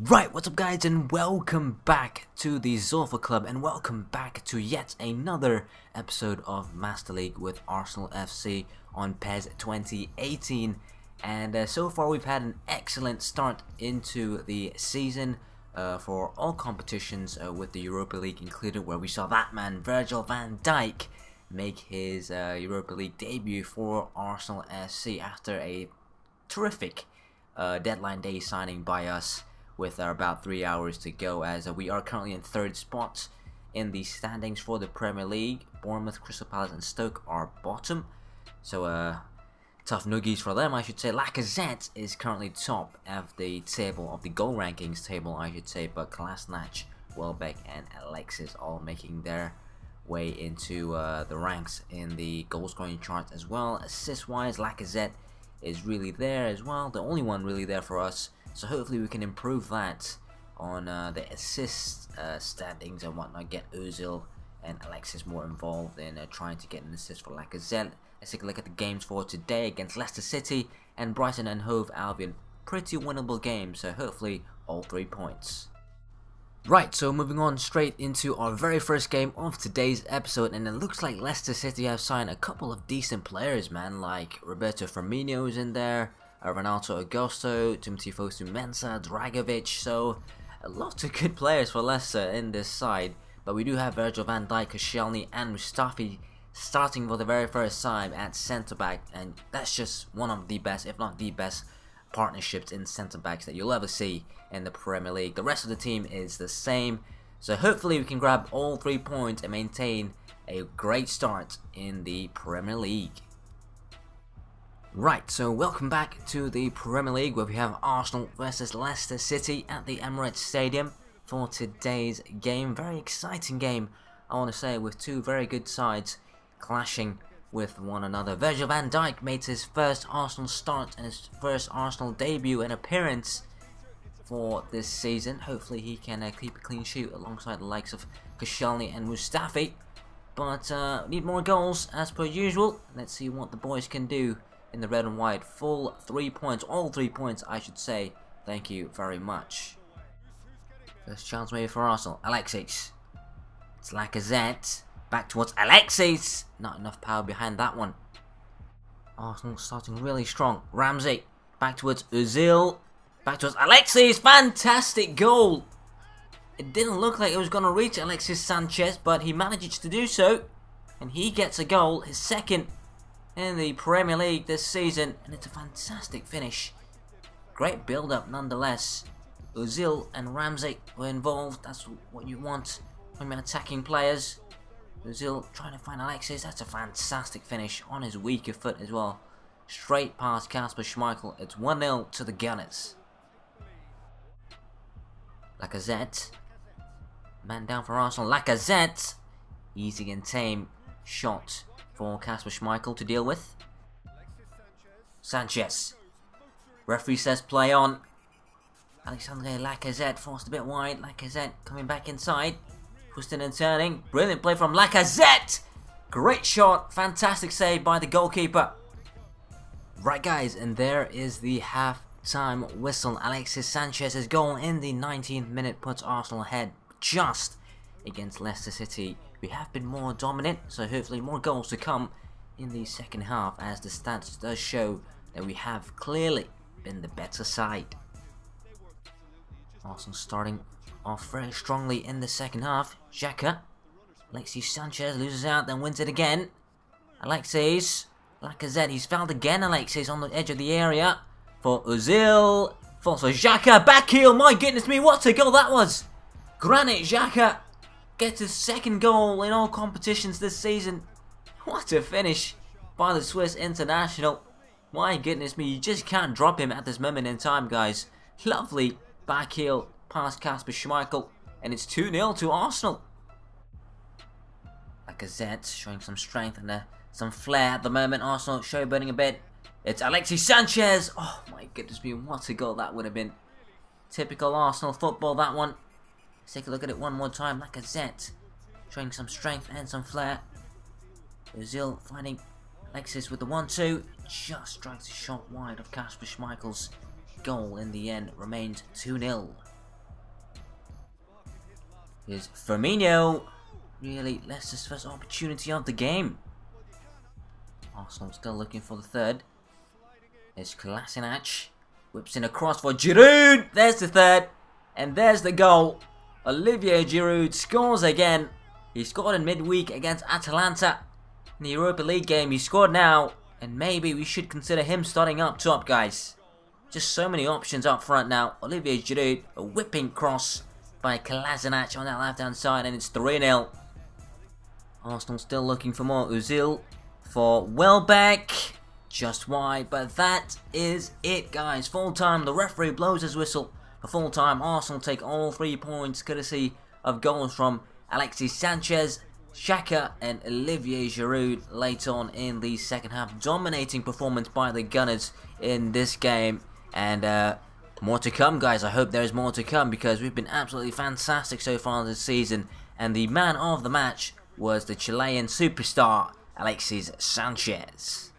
Right, what's up guys, and welcome back to the Zorfa Club, and welcome back to yet another episode of Master League with Arsenal FC on PES 2018. And so far we've had an excellent start into the season for all competitions, with the Europa League included, where we saw that man Virgil van Dijk make his Europa League debut for Arsenal FC after a terrific deadline day signing by us, with about 3 hours to go, as we are currently in third spot in the standings for the Premier League. Bournemouth, Crystal Palace and Stoke are bottom, so tough noogies for them, I should say. Lacazette is currently top of the table, of the goal rankings table, I should say, but Kolasinac, Welbeck and Alexis all making their way into the ranks in the goal scoring chart as well. Assist wise, Lacazette is really there as well, the only one really there for us. So hopefully we can improve that on the assist standings and whatnot, get Ozil and Alexis more involved in trying to get an assist for Lacazette. Let's take a look at the games for today against Leicester City and Brighton and Hove Albion. Pretty winnable game, so hopefully all 3 points. Right, so moving on straight into our very first game of today's episode, and it looks like Leicester City have signed a couple of decent players, man, like Roberto Firmino is in there, Renato Augusto, Timothy Fosu-Mensah, Dragovic, so a lot of good players for Leicester in this side. But we do have Virgil van Dijk, Koscielny and Mustafi starting for the very first time at centre-back, and that's just one of the best, if not the best, partnerships in centre-backs that you'll ever see in the Premier League. The rest of the team is the same, so hopefully we can grab all 3 points and maintain a great start in the Premier League. Right, so welcome back to the Premier League, where we have Arsenal versus Leicester City at the Emirates Stadium for today's game. Very exciting game, I want to say, with two very good sides clashing with one another. Virgil van Dijk made his first Arsenal start and his first Arsenal debut and appearance for this season. Hopefully he can keep a clean sheet alongside the likes of Koscielny and Mustafi. But need more goals as per usual. Let's see what the boys can do in the red and white. Full 3 points, all 3 points I should say. Thank you very much. First chance maybe for Arsenal. Alexis. It's Lacazette. Back towards Alexis. Not enough power behind that one. Arsenal starting really strong. Ramsey. Back towards Ozil. Back towards Alexis. Fantastic goal. It didn't look like it was going to reach Alexis Sanchez, but he managed to do so. And he gets a goal. His second in the Premier League this season, and it's a fantastic finish. Great build-up nonetheless. Ozil and Ramsey were involved. That's what you want from your attacking players. Ozil trying to find Alexis. That's a fantastic finish on his weaker foot as well. Straight past Kasper Schmeichel. It's 1-0 to the Gunners. Lacazette. Man down for Arsenal. Lacazette. Easy and tame shot for Kasper Schmeichel to deal with. Sanchez. Referee says play on. Alexandre Lacazette forced a bit wide. Lacazette coming back inside. Twisting and turning. Brilliant play from Lacazette. Great shot. Fantastic save by the goalkeeper. Right guys, and there is the half-time whistle. Alexis Sanchez's goal in the 19th minute puts Arsenal ahead just against Leicester City. We have been more dominant, so hopefully more goals to come in the second half, as the stats does show that we have clearly been the better side. Arsenal starting off very strongly in the second half. Xhaka. Alexis Sanchez loses out, then wins it again. Alexis. Lacazette, he's fouled again. Alexis on the edge of the area for Ozil. Falls for Xhaka. Back heel, my goodness me, what a goal that was! Granit Xhaka gets his second goal in all competitions this season. What a finish by the Swiss international. My goodness me, you just can't drop him at this moment in time, guys. Lovely back heel past Kasper Schmeichel, and it's 2-0 to Arsenal. Lacazette showing some strength and some flair at the moment. Arsenal showboating a bit. It's Alexis Sanchez. Oh my goodness me, what a goal that would have been. Typical Arsenal football, that one. Let's take a look at it one more time. Lacazette showing some strength and some flair. Ozil finding Alexis with the 1-2. Just strikes a shot wide of Kasper Schmeichel's goal in the end. Remains 2-0. Here's Firmino. Really, Leicester's first opportunity of the game. Arsenal still looking for the third. There's Kolasinac. Whips in a cross for Giroud. There's the third. And there's the goal. Olivier Giroud scores again. He scored in midweek against Atalanta. In the Europa League game, he scored now. And maybe we should consider him starting up top, guys. Just so many options up front now. Olivier Giroud, a whipping cross by Kolasinac on that left-hand side, and it's 3-0. Arsenal still looking for more. Ozil for Welbeck. Just wide, but that is it, guys. Full time. The referee blows his whistle for full time. Arsenal take all 3 points, courtesy of goals from Alexis Sanchez, Xhaka, and Olivier Giroud late on in the second half. Dominating performance by the Gunners in this game, and more to come, guys. I hope there's more to come because we've been absolutely fantastic so far this season. And the man of the match was the Chilean superstar Alexis Sanchez.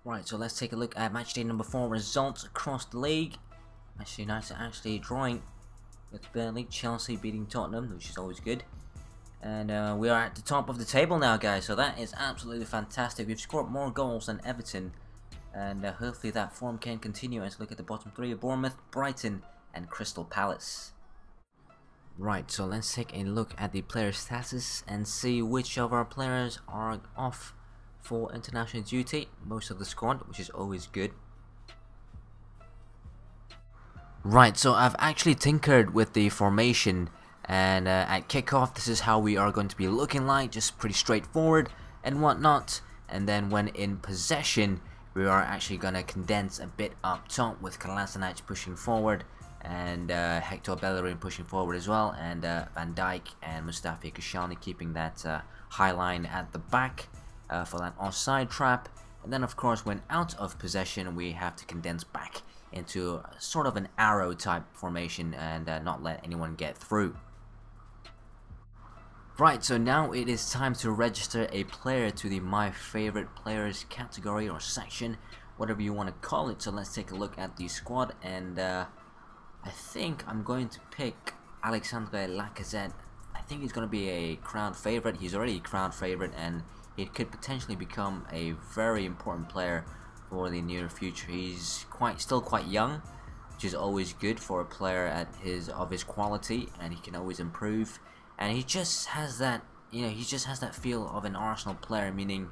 Right, so let's take a look at matchday number 4 results across the league. Manchester United actually drawing with Burnley, Chelsea beating Tottenham, which is always good. And we are at the top of the table now, guys, so that is absolutely fantastic. We've scored more goals than Everton, and hopefully that form can continue as we look at the bottom 3 of Bournemouth, Brighton, and Crystal Palace. Right, so let's take a look at the player status and see which of our players are off for international duty. Most of the squad, which is always good. Right, so I've actually tinkered with the formation, and at kickoff this is how we are going to be looking like, just pretty straightforward and whatnot. And then when in possession, we are actually going to condense a bit up top with Kolasinac pushing forward, and Hector Bellerin pushing forward as well, and Van Dijk and Mustafi Kashani keeping that high line at the back for that offside trap. And then of course when out of possession we have to condense back into sort of an arrow type formation and not let anyone get through. Right, so now it is time to register a player to the My Favorite Players category or section, whatever you want to call it. So let's take a look at the squad, and I think I'm going to pick Alexandre Lacazette. I think he's going to be a crowned favorite. He's already a crowned favorite, and he could potentially become a very important player for the near future. He's still quite young, which is always good for a player of his quality, and he can always improve. And he just has that, he just has that feel of an Arsenal player, meaning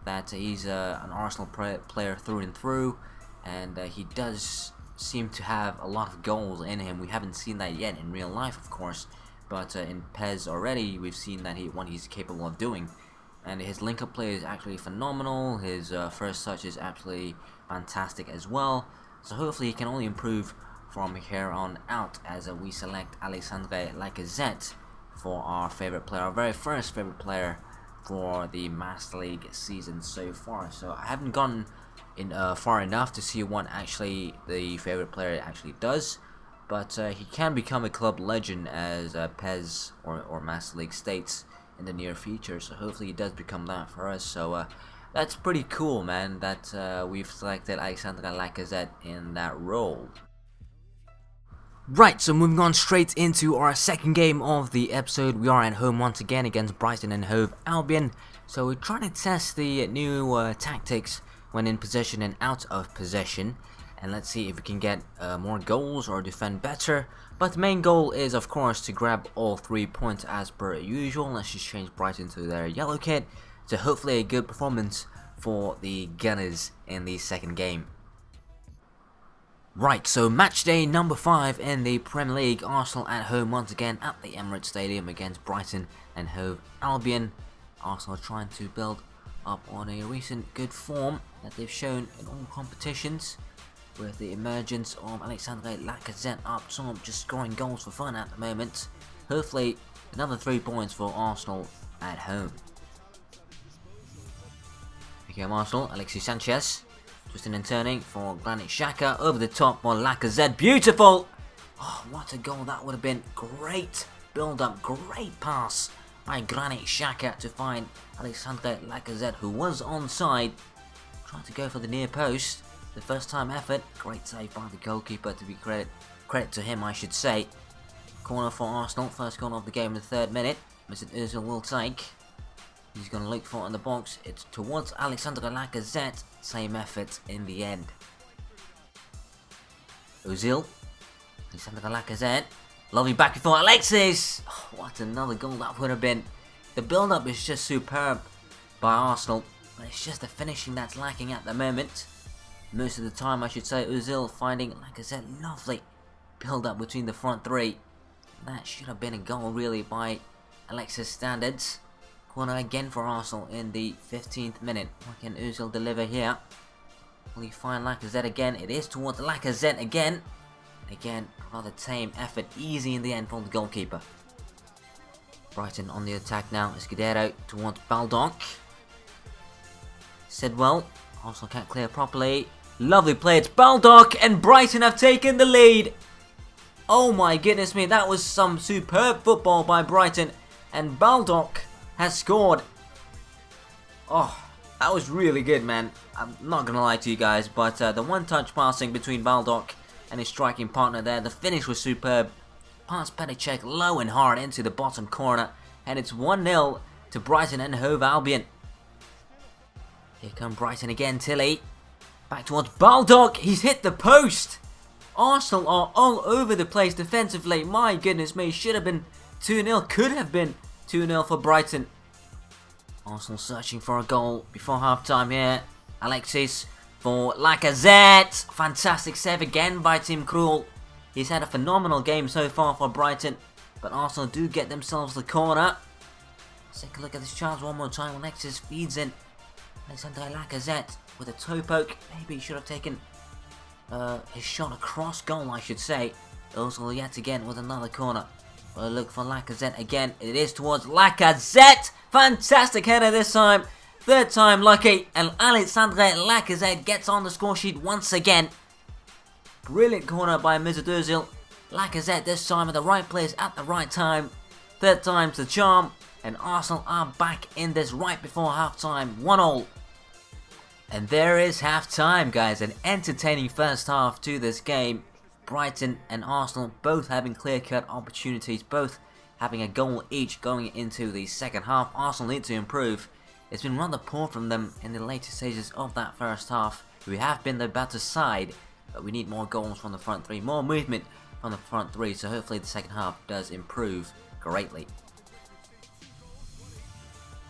that he's an Arsenal player through and through, and he does seem to have a lot of goals in him. We haven't seen that yet in real life, of course, but in PES already we've seen that what he's capable of doing. And his link-up play is actually phenomenal. His first touch is absolutely fantastic as well. So hopefully he can only improve from here on out as we select Alexandre Lacazette for our favorite player, our very first favorite player for the Master League season so far. So I haven't gone in far enough to see what actually the favorite player actually does, but he can become a club legend as PES or Master League states in the near future. So hopefully he does become that for us. So that's pretty cool, man, that we've selected Alexandre Lacazette in that role. Right, so moving on straight into our second game of the episode. We are at home once again against Brighton and Hove Albion. So we're trying to test the new tactics when in possession and out of possession. And let's see if we can get more goals or defend better. But the main goal is, of course, to grab all 3 points as per usual. Let's just change Brighton to their yellow kit. So hopefully a good performance for the Gunners in the second game. Right, so match day number 5 in the Premier League. Arsenal at home once again at the Emirates Stadium against Brighton and Hove Albion. Arsenal trying to build up on a recent good form that they've shown in all competitions, with the emergence of Alexandre Lacazette up top, just scoring goals for fun at the moment. Hopefully another 3 points for Arsenal at home. Here comes Arsenal, Alexis Sanchez. Twisting and turning for Granit Xhaka, over the top for Lacazette, beautiful! Oh, what a goal that would have been. Great build up, great pass by Granit Xhaka to find Alexandre Lacazette, who was onside, trying to go for the near post. The first time effort, great save by the goalkeeper, to be credit to him, I should say. Corner for Arsenal, first corner of the game in the 3rd minute. Mr. Ozil will take. He's going to look for it in the box. It's towards Alexander Lacazette. Same effort in the end. Ozil. Alexander Lacazette. Lovely back before Alexis. Oh, what another goal that would have been. The build-up is just superb by Arsenal. But it's just the finishing that's lacking at the moment. Most of the time, I should say, Ozil finding Lacazette. Lovely build-up between the front three. That should have been a goal, really, by Alexis standards. Corner again for Arsenal in the 15th minute. What can Ozil deliver here? Will he find Lacazette again? It is towards Lacazette again. Again, rather tame effort. Easy in the end for the goalkeeper. Brighton on the attack now. Escudero towards Baldock. Sidwell. Arsenal can't clear properly. Lovely play. It's Baldock, and Brighton have taken the lead. Oh my goodness me. That was some superb football by Brighton. And Baldock has scored. Oh, that was really good, man. I'm not gonna lie to you guys, but the one-touch passing between Baldock and his striking partner there, the finish was superb. Pass Petr low and hard into the bottom corner, and it's 1-0 to Brighton and Hove Albion. Here come Brighton again, Tilly. Back towards Baldock. He's hit the post. Arsenal are all over the place defensively. My goodness me, should have been 2-0, could have been 2-0 for Brighton. Arsenal searching for a goal before half-time here. Alexis for Lacazette. Fantastic save again by Tim Krul. He's had a phenomenal game so far for Brighton. But Arsenal do get themselves the corner. Let's take a look at this chance one more time. Alexis feeds in. Alexander Lacazette with a toe poke. Maybe he should have taken his shot across goal, I should say. Ozil yet again with another corner. We'll look for Lacazette again. It is towards Lacazette. Fantastic header this time. 3rd time lucky. And Alexandre Lacazette gets on the score sheet once again. Brilliant corner by Mesut Ozil. Lacazette this time at the right place at the right time. 3rd time's the charm. And Arsenal are back in this right before half-time. 1-1. And there is half-time, guys. An entertaining first half to this game. Brighton and Arsenal both having clear-cut opportunities, both having a goal each going into the second half. Arsenal need to improve. It's been rather poor from them in the later stages of that first half. We have been the better side, but we need more goals from the front three, more movement from the front three, so hopefully the second half does improve greatly.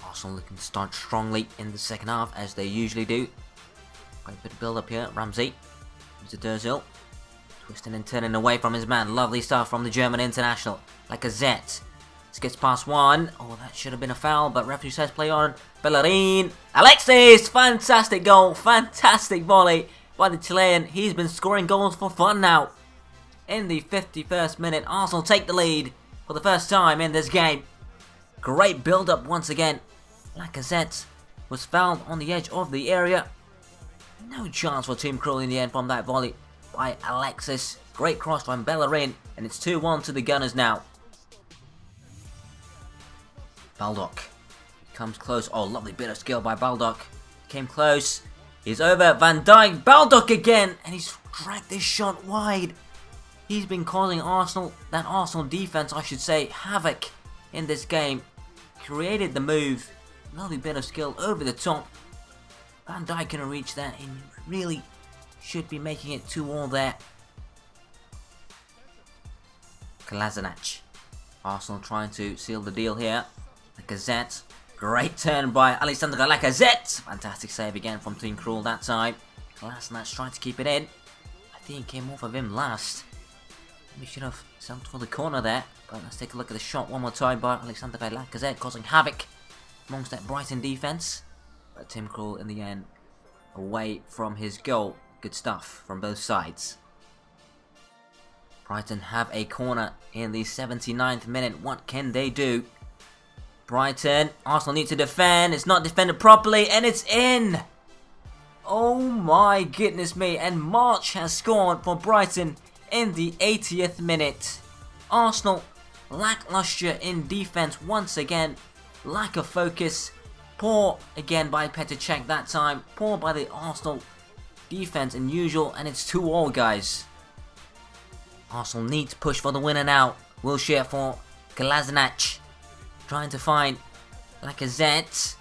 Arsenal looking to start strongly in the second half, as they usually do. Quite a bit of build-up here. Ramsey, Mr. Ozil. Twisting and turning away from his man. Lovely stuff from the German international. Lacazette. Skips past one. Oh, that should have been a foul, but referee says play on. Bellerin. Alexis! Fantastic goal. Fantastic volley by the Chilean. He's been scoring goals for fun now. In the 51st minute, Arsenal take the lead for the first time in this game. Great build-up once again. Lacazette was fouled on the edge of the area. No chance for Tim Krul in the end from that volley by Alexis. Great cross from Bellerin, and it's 2-1 to the Gunners now. Baldock comes close. Oh, lovely bit of skill by Baldock. Came close. He's over. Van Dijk. Baldock again, and he's dragged this shot wide. He's been causing that Arsenal defense, I should say, havoc in this game. Created the move. Lovely bit of skill over the top. Van Dijk can reach that, and really should be making it 2-2 there. Kolasinac. Arsenal trying to seal the deal here. Lacazette. Great turn by Alexander Lacazette. Fantastic save again from Tim Krul that time. Kolasinac trying to keep it in. I think it came off of him last. We should have settled for the corner there. But let's take a look at the shot one more time by Alexander Lacazette, causing havoc amongst that Brighton defense. But Tim Krul in the end away from his goal. Good stuff from both sides. Brighton have a corner in the 79th minute. What can they do? Brighton, Arsenal need to defend. It's not defended properly, and it's in. Oh my goodness me. And March has scored for Brighton in the 80th minute. Arsenal lackluster in defense once again. Lack of focus. Poor again by Petr that time. Poor by the Arsenal defense and usual, and it's 2-2, guys. Arsenal need to push for the winner now. Wilshere for Kolasinac. Trying to find Lacazette.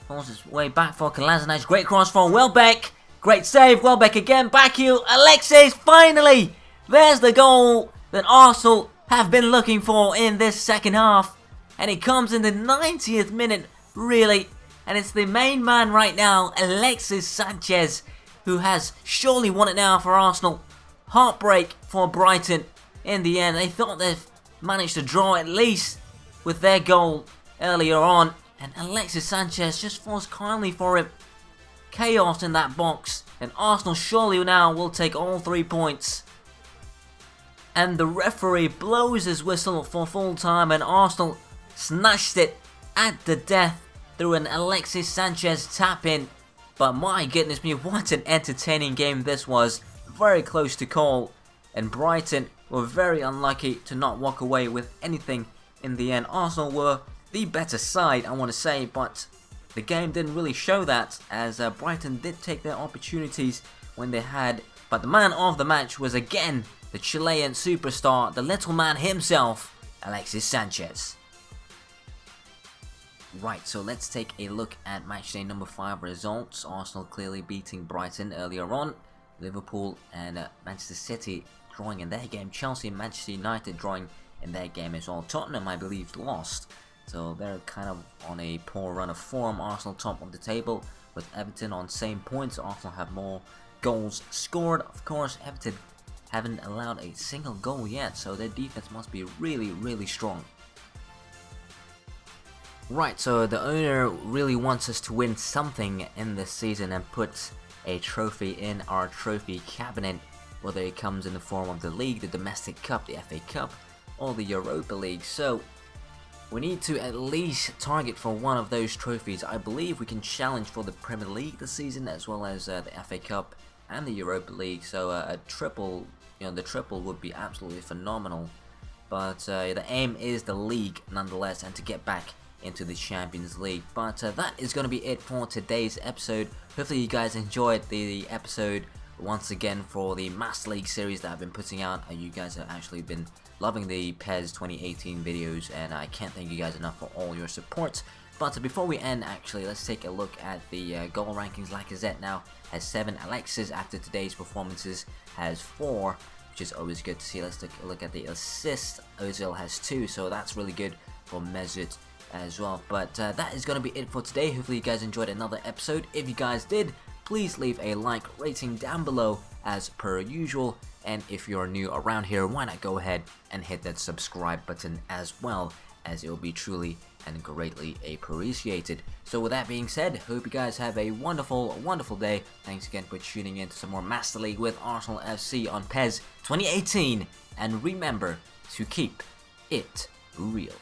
Falls his way back for Kolasinac. Great cross from Welbeck. Great save. Welbeck again. Back heel. Alexis. Finally. There's the goal that Arsenal have been looking for in this second half. And it comes in the 90th minute. Really. And it's the main man right now. Alexis Sanchez. Who has surely won it now for Arsenal. Heartbreak for Brighton. In the end. They thought they've managed to draw at least with their goal earlier on. And Alexis Sanchez just falls kindly for him. Chaos in that box. And Arsenal surely now will take all 3 points. And the referee blows his whistle for full time. And Arsenal snatched it at the death through an Alexis Sanchez tap in. But my goodness me, what an entertaining game this was. Very close to call. And Brighton were very unlucky to not walk away with anything in the end. Arsenal were the better side, I want to say, but the game didn't really show that, as Brighton did take their opportunities when they had. But the man of the match was again the Chilean superstar, the little man himself, Alexis Sanchez. Right, so let's take a look at matchday number 5 results. Arsenal clearly beating Brighton earlier on. Liverpool and Manchester City drawing in their game. Chelsea and Manchester United drawing in their game as well. Tottenham, I believe, lost. So they're kind of on a poor run of form. Arsenal top of the table with Everton on same points. Arsenal have more goals scored. Of course, Everton haven't allowed a single goal yet, so their defense must be really, really strong. Right, so the owner really wants us to win something in this season and puts a trophy in our trophy cabinet, whether it comes in the form of the league, the domestic cup, the FA Cup, or the Europa League. So we need to at least target for one of those trophies. I believe we can challenge for the Premier League this season, as well as the FA Cup and the Europa League. So a triple, the triple would be absolutely phenomenal. But the aim is the league nonetheless, and to get back into the Champions League. But that is going to be it for today's episode. Hopefully you guys enjoyed the episode once again for the Master League series that I've been putting out. You guys have actually been loving the PES 2018 videos, and I can't thank you guys enough for all your support. But before we end, actually, let's take a look at the goal rankings. Lacazette now has 7. Alexis, after today's performances, has 4, which is always good to see. Let's take a look at the assists. Ozil has 2, so that's really good for Mesut as well. But that is going to be it for today. Hopefully you guys enjoyed another episode. If you guys did, please leave a like rating down below as per usual. And if you're new around here, why not go ahead and hit that subscribe button as well, as it will be truly and greatly appreciated. So with that being said, hope you guys have a wonderful, wonderful day. Thanks again for tuning in to some more Master League with Arsenal FC on PES 2018. And remember to keep it real.